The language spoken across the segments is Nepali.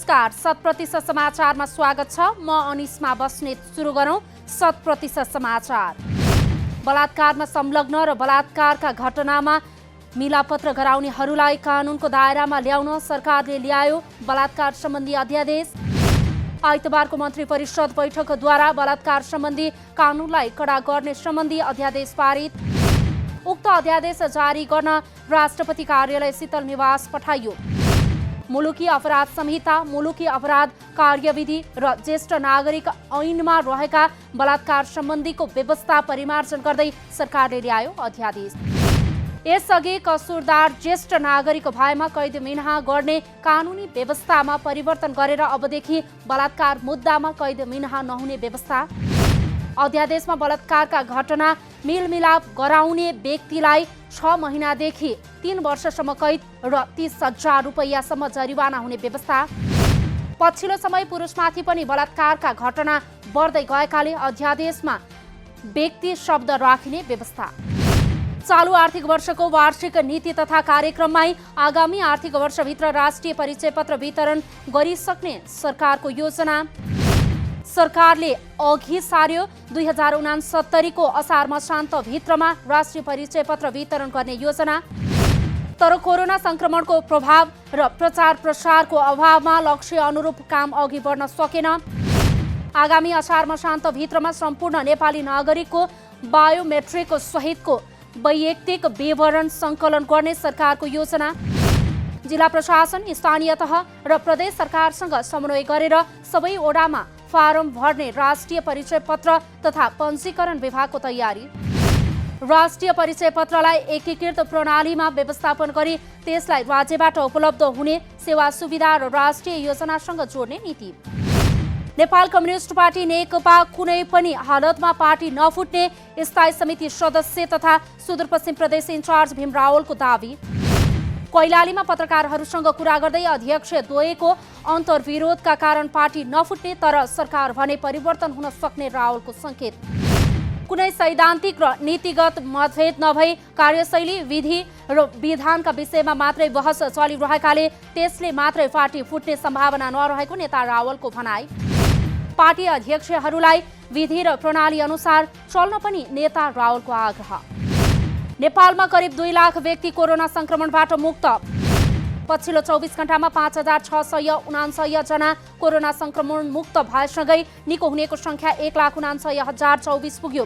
नमस्कार, 100% समाचारमा स्वागत छ। म अनिस्मा बस्नेत। सुरु गरौं 100% समाचार। बलात्कारमा संलग्न र बलात्कारका घटनामा मिलापत्र गराउनेहरूलाई कानूनको दायरामा ल्याउन सरकारले ल्यायो बलात्कार सम्बन्धी अध्यादेश। आइतबारको मन्त्री परिषद बैठकद्वारा बलात्कार सम्बन्धी कानूनलाई कडा गर्ने सम्बन्धी अध्यादेश पारित। उक्त अध्यादेश जारी गर्न राष्ट्रपति कार्यालय शीतल निवास पठाइयो। मुलुकी अपराध संहिता, मुलुकी अपराध कार्यविधि र ज्येष्ठ नागरिक ऐनमा रहेका बलात्कार सम्बन्धीको व्यवस्था परिमार्जन गर्दै सरकारले ल्यायो अध्यादेश। यसअघि कसुरदार ज्येष्ठ नागरिक भएमा कैद मिनाहा गर्ने कानुनी व्यवस्थामा परिवर्तन गरेर अबदेखि बलात्कार मुद्दामा कैद मिनाहा नहुने व्यवस्था। अध्यादेशमा बलात्कारका घटना मेलमिलाप गराउने व्यक्तिलाई 6 महिनादेखि 3 वर्षसम्म कैद र 30,000 रुपैयाँसम्म जरिवाना हुने व्यवस्था। पछिल्लो समय पुरुषमाथि पनि बलात्कारका घटना बढ्दै गएकाले अध्यादेशमा व्यक्ति शब्द राखिने व्यवस्था। चालु आर्थिक वर्षको वार्षिक नीति तथा कार्यक्रममै आगामी आर्थिक वर्षभित्र राष्ट्रिय परिचय पत्र वितरण गरिसक्ने सरकारको योजना। सरकारले अघि सार्यो 2069 को असार मसान्तभित्रमा राष्ट्रिय परिचय पत्र वितरण गर्ने योजना। तर कोरोना संक्रमणको प्रभाव र प्रचार प्रसारको अभावमा लक्ष्य अनुरूप काम अघि बढ्न सकेन। आगामी असार मसान्तभित्रमा सम्पूर्ण नेपाली नागरिकको बायोमेट्रिक सहितको वैयक्तिक विवरण सङ्कलन गर्ने सरकारको योजना। जिल्ला प्रशासन, स्थानीय तह र प्रदेश सरकारसँग समन्वय गरेर सबै ओडामा फारम भर्ने राष्ट्रिय परिचय पत्र तथा पञ्जीकरण विभागको तयारी। राष्ट्रिय परिचय पत्रलाई एकीकृत प्रणालीमा व्यवस्थापन गरी त्यसलाई राज्यबाट उपलब्ध हुने सेवा सुविधा र राष्ट्रिय योजनासँग जोड्ने नीति। नेपाल कम्युनिस्ट पार्टी नेकपा कुनै पनि हालतमा पार्टी नफुट्ने स्थायी समिति सदस्य तथा सुदूरपश्चिम प्रदेश इन्चार्ज भीम रावलको दावी। कैलालीमा पत्रकारहरूसँग कुरा गर्दै अध्यक्ष द्वयको अन्तर्विरोधका कारण पार्टी नफुट्ने तर सरकार भने परिवर्तन हुन सक्ने रावलको संकेत। कुनै सैद्धान्तिक र नीतिगत मतभेद नभई कार्यशैली, विधि र विधानका विषयमा मात्रै बहस चलिरहेकाले त्यसले मात्रै पार्टी फुट्ने सम्भावना नरहेको नेता रावलको भनाई। पार्टी अध्यक्षहरूलाई विधि र प्रणाली अनुसार चल्न पनि नेता रावलको आग्रह। नेपालमा करिब 2 लाख व्यक्ति कोरोना संक्रमणबाट मुक्त। पछिल्लो 24 घण्टामा 5,679 जना कोरोना संक्रमण मुक्त भएसँगै निको हुनेको संख्या 1,79,024 पुग्यो।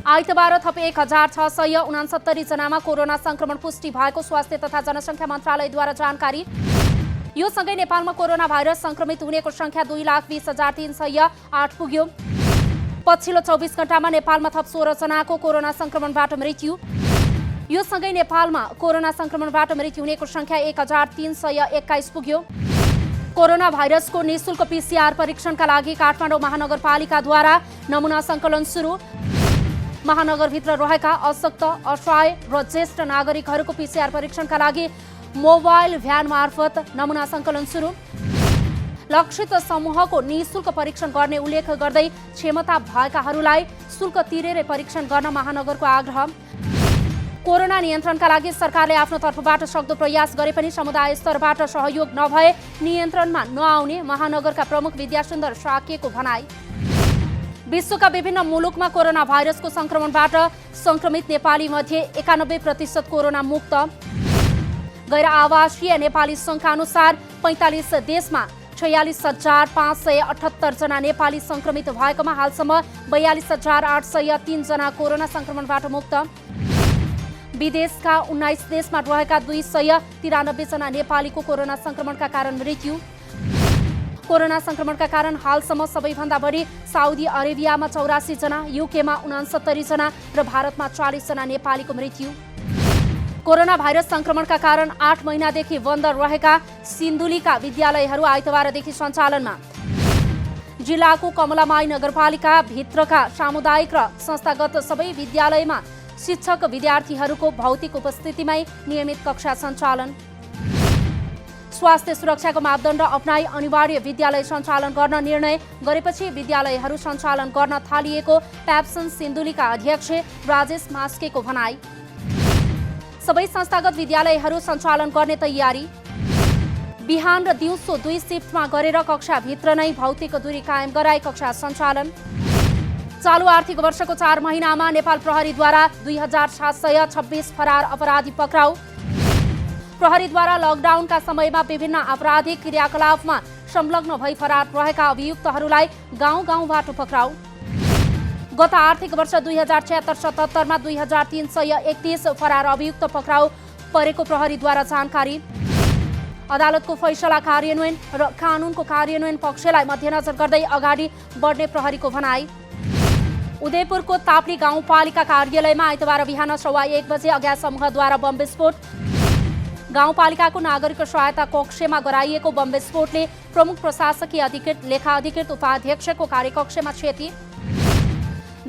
आइतबार थप 1,669 जनामा कोरोना संक्रमण पुष्टि भएको स्वास्थ्य तथा जनसङ्ख्या मन्त्रालयद्वारा जानकारी। यो सँगै नेपालमा कोरोना भाइरस संक्रमित हुनेको संख्या 2,20,308 पुग्यो। पछिल्लो 24 घण्टामा नेपालमा थप 16 जनाको कोरोना संक्रमणबाट मृत्यु। यो सँगै नेपालमा कोरोना संक्रमणबाट मृत्यु हुनेको संख्या 1,321 पुग्यो। कोरोना भाइरसको निःशुल्क PCR परीक्षणका लागि काठमाडौँ महानगरपालिकाद्वारा नमुना सङ्कलन सुरु। महानगरभित्र रहेका अशक्त, असहाय र ज्येष्ठ नागरिकहरूको PCR परीक्षणका लागि मोबाइल भ्यान मार्फत नमुना सङ्कलन सुरु। लक्षित समूहको निःशुल्क परीक्षण गर्ने उल्लेख गर्दै क्षमता भएकाहरूलाई शुल्क तिरेरै परीक्षण गर्न महानगरको आग्रह। कोरोना नियन्त्रणका लागि सरकारले आफ्नो तर्फबाट सक्दो प्रयास गरे पनि समुदाय स्तरबाट सहयोग नभए नियन्त्रणमा नआउने महानगरका प्रमुख विद्यासुन्दर साकेको भनाई। विश्वका विभिन्न मुलुकमा कोरोना भाइरसको संक्रमणबाट संक्रमित नेपाली मध्ये 91% कोरोना मुक्त। गैर आवासीय नेपाली सङ्घका अनुसार 45 देशमा 46,578 जना नेपाली संक्रमित भएकोमा हालसम्म 42,803 जना कोरोना संक्रमणबाट मुक्त। विदेशका 19 देशमा रहेका 293 जना नेपालीको कोरोना संक्रमणका कारण मृत्यु। कोरोना संक्रमणका कारण हालसम्म सबैभन्दा बढी साउदी अरेबियामा 84 जना, युकेमा 69 जना र भारतमा 40 जना नेपालीको मृत्यु। कोरोना भाइरस संक्रमणका कारण 8 महिनादेखि बन्द रहेका सिन्धुलीका विद्यालयहरू आइतबारदेखि सञ्चालनमा। जिल्लाको कमलामाई नगरपालिका भित्रका सामुदायिक र संस्थागत सबै विद्यालयमा शिक्षक विद्यार्थीहरूको भौतिक उपस्थितिमै नियमित कक्षा सञ्चालन। स्वास्थ्य सुरक्षाको मापदण्ड अपनाई अनिवार्य विद्यालय सञ्चालन गर्न निर्णय गरेपछि विद्यालयहरू सञ्चालन गर्न थालिएको प्याप्सन सिन्धुलीका अध्यक्ष राजेश मास्केको भनाई। सबै संस्थागत विद्यालयहरू सञ्चालन गर्ने तयारी। बिहान र दिउँसो 2 शिफ्टमा गरेर कक्षाभित्र नै भौतिक दूरी कायम गराई कक्षा सञ्चालन। चालु आर्थिक वर्षको 4 महिनामा नेपाल प्रहरीद्वारा 2726 फरार अपराधी पक्राउ। प्रहरीद्वारा लकडाउनका समयमा विभिन्न आपराधिक क्रियाकलापमा संलग्न भई फरार रहेका अभियुक्तहरूलाई गाउँ-गाउँबाट पक्राउ। गत आर्थिक वर्ष 2076-77 मा 2331 फरार अभियुक्त पक्राउ परेको प्रहरीद्वारा जानकारी। अदालतको फैसला कार्यान्वयन र कानुनको कार्यान्वयन पक्षलाई मध्यनजर गर्दै अगाडि बढ्ने प्रहरीको भनाई। उदयपुरको ताप्ली गाउँपालिका कार्यालयमा आइतबार बिहान 1:15 बजे अज्ञात समूहद्वारा बम विस्फोट। गाउँपालिकाको नागरिक सहायता कक्षमा गराइएको बम विस्फोटले प्रमुख प्रशासकीय अधिकृत, लेखा अधिकृत, उपाध्यक्षको कार्यकक्षमा क्षति।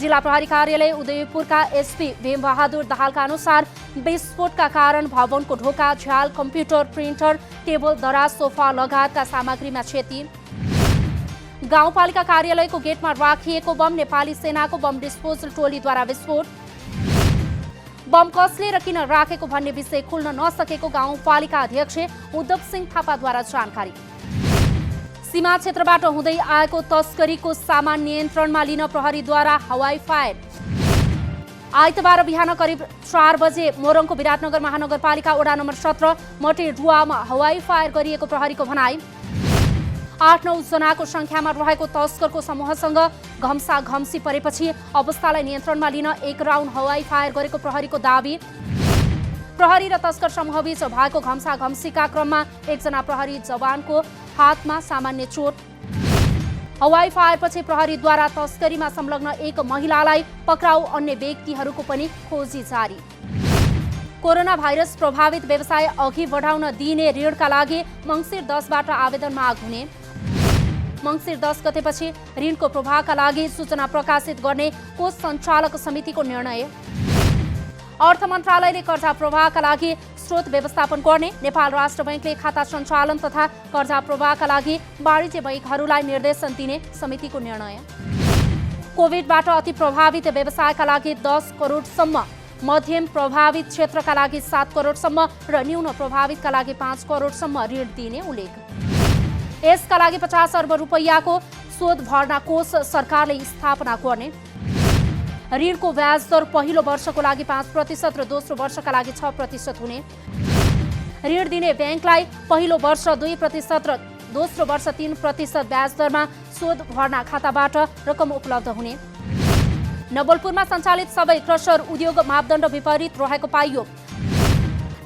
जिल्ला प्रहरी कार्यालय उदयपुरका एसपी भीमबहादुर दाहालका अनुसार विस्फोटका कारण भवनको ढोका, झ्याल, कम्प्युटर, प्रिन्टर, टेबल, दराज, सोफा लगायतका सामग्रीमा क्षति। गाउँपालिका कार्यालयको गेटमा राखिएको बम नेपाली सेनाको बम डिस्पोजल टोलीद्वारा विस्फोट। बम कसले र किन राखेको भन्ने विषय खुल्न नसकेको गाउँपालिका अध्यक्ष उद्धव सिंह थापाद्वारा जानकारी। सीमा क्षेत्रबाट हुँदै आएको तस्करीको सामान नियन्त्रणमा लिन प्रहरीद्वारा हवाई फायर। आइतबार बिहान करिब 4 बजे मोरङको विराटनगर महानगरपालिका वडा नम्बर 17 मटेरुवामा हवाई फायर गरिएको प्रहरीको भनाई। 8-9 जनाको संख्यामा रहेको तस्करको समूहसँग घम्साघम्सी परेपछि अवस्थालाई नियन्त्रणमा लिन 1 राउन्ड हवाई फायर गरेको प्रहरीको दाबी। प्रहरी र तस्कर समूहबीच भएको घम्साघम्सीका क्रममा 1 जना प्रहरी जवानको हातमा सामान्य चोट। हवाई फायरपछि प्रहरीद्वारा तस्करीमा संलग्न 1 महिलालाई पक्राउ, अन्य व्यक्तिहरूको पनि खोजी जारी। कोरोना भाइरस प्रभावित व्यवसाय अघि बढाउन दिइने ऋणका लागि मङ्सिर 10बाट आवेदन माग हुने। मङ्सिर 10 गतेपछि ऋणको प्रवाहका लागि सूचना प्रकाशित गर्ने कोष सञ्चालक समितिको निर्णय। अर्थ मन्त्रालयले कर्जा प्रवाहका लागि स्रोत व्यवस्थापन गर्ने, नेपाल राष्ट्र बैंकले खाता सञ्चालन तथा कर्जा प्रवाहका लागि वाणिज्य बैंकहरूलाई निर्देशन दिने समितिको निर्णय। कोभिडबाट अति प्रभावित व्यवसायका लागि 10 करोडसम्म, मध्यम प्रभावित क्षेत्रका लागि 7 करोडसम्म र न्यून प्रभावितका लागि 5 करोडसम्म ऋण दिने उल्लेख। यसका लागि 50 अर्ब रुपैयाँको शोध भर्ना कोष सरकारले स्थापना गर्ने। ऋणको ब्याज दर पहिलो वर्षको लागि 5% र दोस्रो वर्षका लागि 6% हुने। ऋण दिने ब्याङ्कलाई पहिलो वर्ष 2% र दोस्रो वर्ष 3% ब्याज दरमा शोध भर्ना खाताबाट रकम उपलब्ध हुने। नवलपुरमा सञ्चालित सबै क्रसर उद्योग मापदण्ड विपरीत रहेको पाइयो।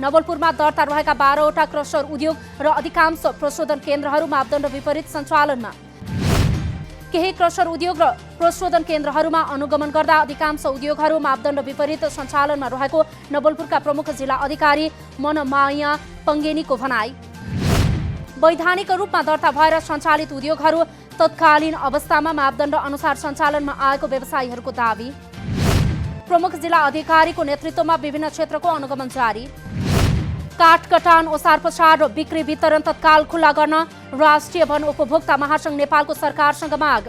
नवलपुरमा दर्ता रहेका 12वटा क्रसर उद्योग र अधिकांश प्रशोधन केन्द्रहरू मापदण्ड विपरीत सञ्चालनमा। केही क्रसर उद्योग र प्रशोधन केन्द्रहरूमा अनुगमन गर्दा अधिकांश उद्योगहरू मापदण्ड विपरीत सञ्चालनमा रहेको नवलपुरका प्रमुख जिल्ला अधिकारी मनमाया पङ्गेनीको भनाई। वैधानिक रूपमा दर्ता भएर सञ्चालित उद्योगहरू तत्कालीन अवस्थामा मापदण्ड अनुसार सञ्चालनमा आएको व्यवसायीहरूको दावी। प्रमुख जिल्ला अधिकारीको नेतृत्वमा विभिन्न क्षेत्रको अनुगमन जारी। काठ कटान, ओसार पसार र बिक्री वितरण तत्काल खुल्ला गर्न राष्ट्रिय वन उपभोक्ता महासंघ नेपालको सरकारसँग माग।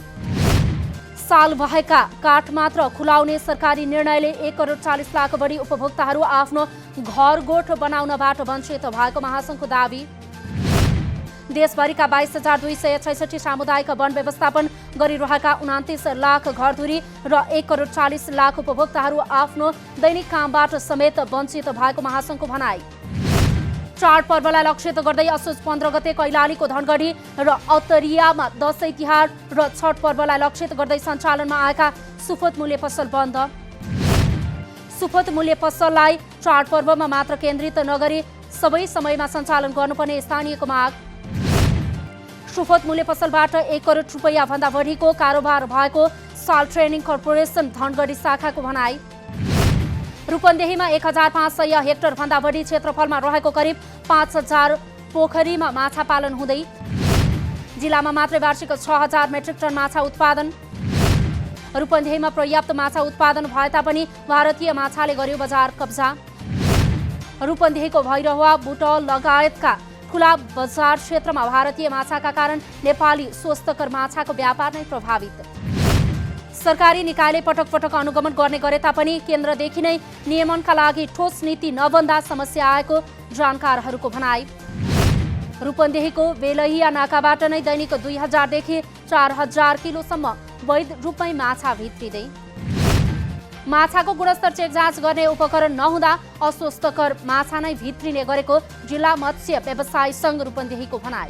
साल भएका काठ मात्र खुलाउने सरकारी निर्णयले 1 करोड 40 लाख बढी उपभोक्ताहरू आफ्नो घरगोठ बनाउनबाट वञ्चित भएको महासंघको दावी। देशभरिका 22,266 सामुदायिक वन व्यवस्थापन गरिरहेका 29 लाख घरधुरी र 1 करोड 40 लाख उपभोक्ताहरू आफ्नो दैनिक कामबाट समेत वञ्चित भएको महासंघको भनाई। चाडपर्वलाई लक्षित गर्दै असोज 15 गते कैलालीको धनगढी र औतरियामा दशैं तिहार र छठ पर्वलाई लक्षित गर्दै सञ्चालनमा आएका सुपथ मूल्य पसल बन्द। सुपथ मूल्य पसललाई चाडपर्वमा मात्र केन्द्रित नगरी सबै समयमा सञ्चालन गर्नुपर्ने स्थानीयको माग। सुपथ मूल्य पसलबाट 1 करोड रुपैयाँ भन्दा बढीको कारोबार भएको साल ट्रेनिङ कर्पोरेसन धनगढी शाखाको भनाई। रूपन्देहीमा 1500 हेक्टर भन्दा बढी क्षेत्रफलमा रहेको करिब 5000 पोखरीमा माछा पालन हुँदै। जिल्लामा मात्रै वार्षिक 6000 मेट्रिक टन माछा उत्पादन। रूपन्देहीमा पर्याप्त माछा उत्पादन भए तापनि भारतीय माछाले गर्यो बजार कब्जा। रूपन्देहीको भैरहवा, बुटौल लगायतका खुला बजार क्षेत्रमा भारतीय माछाका कारण नेपाली स्वस्थकर माछाको व्यापार नै प्रभावित। सरकारी निकायले पटक पटक अनुगमन गर्ने गरे तापनि केन्द्रदेखि नै नियमनका लागि ठोस नीति नबन्दा समस्या आएको जानकारहरूको भनाई। रूपन्देहीको बेलहिया नाकाबाट नै दैनिक 2000 देखि 4000 किलोसम्म वैध रूपमै माछा भित्रिँदै। माछाको गुणस्तर चेक जाँच गर्ने उपकरण नहुँदा अस्वस्थकर माछा नै भित्रिने गरेको जिल्ला मत्स्य व्यवसाय सङ्घ रूपन्देहीको भनाइ।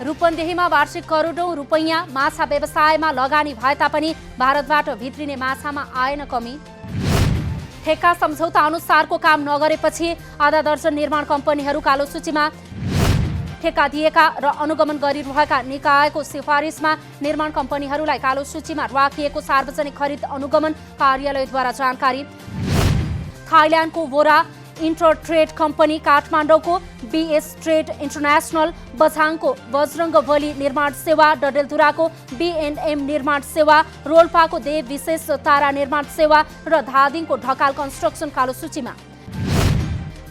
रूपन्देहीमा वार्षिक करोडौं रुपैयाँ माछा व्यवसायमा लगानी भए तापनि भारतबाट भित्रिने माछामा आएन कमी। ठेक्का सम्झौता अनुसारको काम नगरेपछि आधा दर्जन निर्माण कम्पनीहरू कालो सूचीमा। ठेक्का दिएका र अनुगमन गरिरहेका निकायको सिफारिसमा निर्माण कम्पनीहरूलाई कालो सूचीमा राखिएको सार्वजनिक खरिद अनुगमन कार्यालयद्वारा जानकारी। थाइल्यान्डको वोरा इन्टरट्रेड कम्पनी, काठमाडौँको BS trade international, बझाङको Bajrang Bali निर्माण सेवा, डडेलधुराको बीएनएम निर्माण सेवा, रोल्पाको देव विशेष तारा निर्माण सेवा र धादिङको ढकाल कन्स्ट्रक्सन कालो सूचीमा।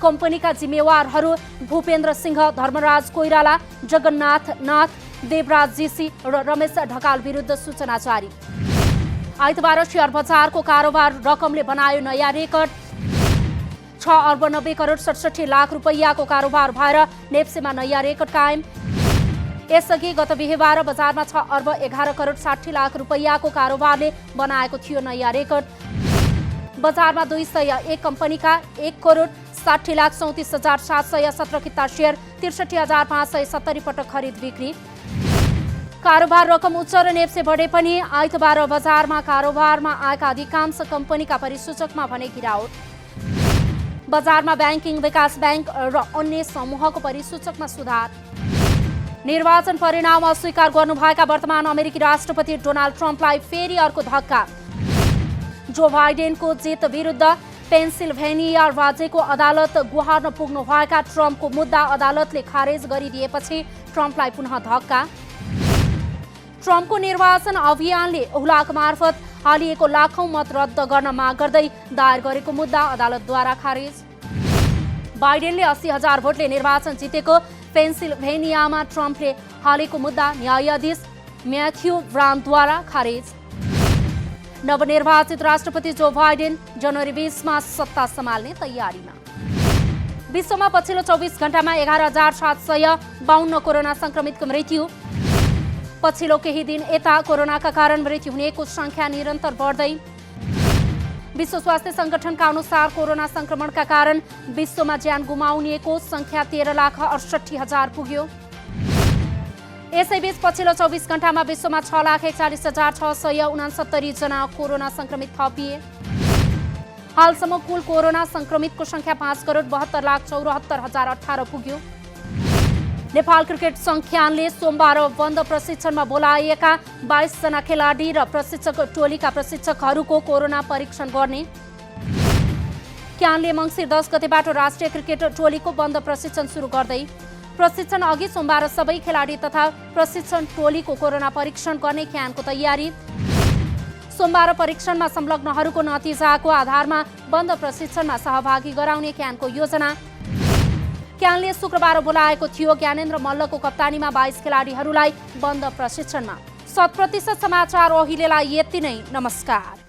कम्पनीका जिम्मेवारहरू भूपेन्द्र सिंह, धर्मराज कोइराला, जगन्नाथ नाथ, देवराज जीसी र रमेश ढकाल विरुद्ध सूचना जारी। आइतबार शेयर बजारको कारोबार रकमले बनायो नयाँ रेकर्ड। 6 अर्ब 90 करोड 67 लाख रुपैयाँको कारोबार भएर नेप्सेमा नयाँ रेकर्ड कायम। यसअघि गत बिहीबार बजारमा 6 अर्ब 11 करोड 60 लाख रुपैयाँको कारोबारले बनाएको थियो नयाँ रेकर्ड। बजारमा 201 कम्पनीका 1 करोड 60 लाख 34,717 किता शेयर, 63,570 पटक खरिद बिक्री। कारोबार रकम उच्च र नेप्से बढे पनि आइतबार बजारमा कारोबारमा आएका अधिकांश कम्पनीका परिसूचकमा भने गिरावट। बजारमा ब्याङ्किङ, विकास ब्याङ्क र अन्य समूहको परिसूचकमा सुधार। निर्वाचन परिणाम अस्वीकार गर्नुभएका वर्तमान अमेरिकी राष्ट्रपति डोनाल्ड ट्रम्पलाई फेरि अर्को धक्का। जो बाइडेनको जित विरुद्ध पेन्सिल्भेनिया राज्यको अदालत गुहार्न पुग्नुभएका ट्रम्पको मुद्दा अदालतले खारेज गरिदिएपछि ट्रम्पलाई पुनः धक्का। ट्रम्पको निर्वाचन अभियानले हुलाक मार्फत हालिएको लाखौं मत रद्द गर्न माग गर्दै दायर गरेको मुद्दा अदालतद्वारा खारेज। बाइडेनले 80,000 भोटले निर्वाचन जितेको पेन्सिल्भेनियामा ट्रम्पले हालेको मुद्दा न्यायाधीश म्याथ्यू ब्राउनद्वारा खारेज। नवनिर्वाचित राष्ट्रपति जो बाइडेन जनवरी 20 मा सत्ता सम्हाल्ने तयारीमा। विश्वमा पछिल्लो 24 घण्टामा 11,752 कोरोना संक्रमितको मृत्यु। पछिल्लो केही दिन यता कोरोनाका कारण मृत्यु हुनेको संख्या निरन्तर बढ्दै। विश्व स्वास्थ्य संगठनका अनुसार कोरोना संक्रमणका कारण विश्वमा ज्यान गुमाउनेको संख्या 13,68,000 पुग्यो। यसैबीच पछिल्लो 24 घण्टामा विश्वमा 6,41,669 जना कोरोना संक्रमित थपिए। हालसम्म कुल कोरोना संक्रमितको संख्या 5,72,74,018 पुग्यो। नेपाल क्रिकेट संघले सोमबार बन्द प्रशिक्षणमा बोलाइएका 22 जना खेलाडी र प्रशिक्षक टोलीका प्रशिक्षकहरूको कोरोना परीक्षण गर्ने। क्यानले मङ्सिर 10 गतेबाट राष्ट्रिय क्रिकेट टोलीको बन्द प्रशिक्षण सुरु गर्दै। प्रशिक्षण अघि सोमबार सबै खेलाडी तथा प्रशिक्षण टोलीको कोरोना परीक्षण गर्ने क्यानको तयारी। सोमबार परीक्षणमा संलग्नहरूको नतिजाको आधारमा बन्द प्रशिक्षणमा सहभागी गराउने क्यानको योजना। क्यानले शुक्रबार बोलाएको थियो ज्ञानेन्द्र मल्लको कप्तानीमा 22 खेलाडीहरूलाई बन्द प्रशिक्षणमा। 100% समाचार अहिलेलाई यति नै। नमस्कार।